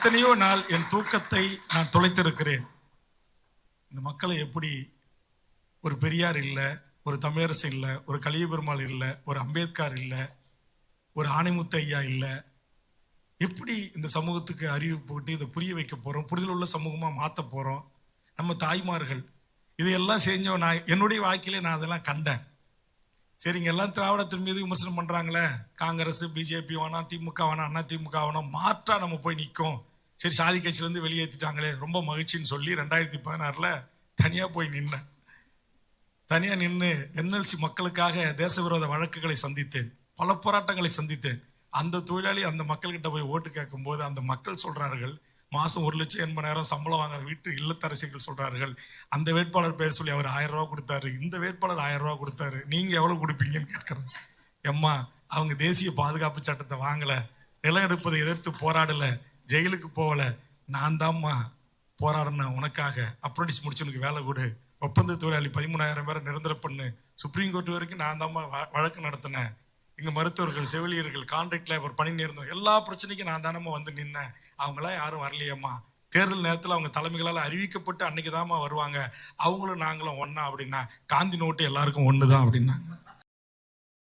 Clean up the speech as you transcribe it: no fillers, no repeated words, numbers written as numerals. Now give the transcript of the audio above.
எத்தனையோ நாள் என் தூக்கத்தை நான் தொலைத்திருக்கிறேன். இந்த மக்களை எப்படி ஒரு பெரியார் இல்லை, ஒரு தமிழரசு இல்லை, ஒரு கலியபெருமாள் இல்லை, ஒரு அம்பேத்கர் இல்லை, ஒரு ஆணைமுத்து ஐயா இல்லை, எப்படி இந்த சமூகத்துக்கு அறிவு போட்டு இதை புரிய வைக்க போறோம், புரிதல் உள்ள சமூகமா மாற்ற போறோம்? நம்ம தாய்மார்கள் இதையெல்லாம் செஞ்சோம். நான் என்னுடைய வாழ்க்கையிலே நான் அதெல்லாம் கண்டேன். சரிங்க, எல்லாம் திராவிடத்தின் மீது விமர்சனம் பண்றாங்களே, காங்கிரஸ் பிஜேபி வேணாம், திமுக வேணாம், அண்ணா திமுக வேணாம், மாற்றா நம்ம போய் நிற்கும். சரி, சாதி கட்சியில இருந்து வெளியேற்றிட்டாங்களே, ரொம்ப மகிழ்ச்சின்னு சொல்லி 2016 தனியா போய் நின்னேன். தனியா நின்று என்எல்சி மக்களுக்காக தேச விரோத வழக்குகளை சந்தித்தேன், பல போராட்டங்களை சந்தித்தேன். அந்த தொழிலாளி அந்த மக்கள்கிட்ட போய் ஓட்டு கேட்கும் போது அந்த மக்கள் சொல்றார்கள், மாசம் 1,80,000 சம்பளம் வாங்குற வீட்டு இல்லத்தரசிகள் சொல்றார்கள், அந்த வேட்பாளர் பேர் சொல்லி அவர் 1000 ரூபாய் கொடுத்தாரு, இந்த வேட்பாளர் 1000 ரூபாய் கொடுத்தாரு, நீங்க எவ்வளவு கொடுப்பீங்கன்னு கேட்கறாங்க. எம்மா, அவங்க தேசிய பாதுகாப்பு சட்டத்தை வாங்கல, நிலம் எடுப்பதை எதிர்த்து போராடல, ஜெயிலுக்கு போகல. நான் தான்மா போராடினேன் உனக்காக. அப்ரண்டிஸ் முடிச்சு உனக்கு வேலை கொடு, ஒப்பந்த தொழிலாளி 13,000 பேரை நிரந்தர பண்ணு, சுப்ரீம் கோர்ட் வரைக்கும் நான் தான்மா வழக்கு நடத்தினேன். இங்க மருத்துவர்கள், செவிலியர்கள், கான்ட்ராக்ட் லேபர், பணி நேர்ந்தோம், எல்லா பிரச்சனைக்கும் நான் தானம்மா வந்து நின்னேன். அவங்களாம் யாரும் வரலையம்மா. தேர்தல் நேரத்தில் அவங்க தலைமைகளால் அறிவிக்கப்பட்டு அன்னைக்கு தான்மா வருவாங்க. அவங்களும் நாங்களும் ஒன்னா அப்படின்னா, காந்தி நோட்டு எல்லாருக்கும் ஒண்ணுதான் அப்படின்னாங்க.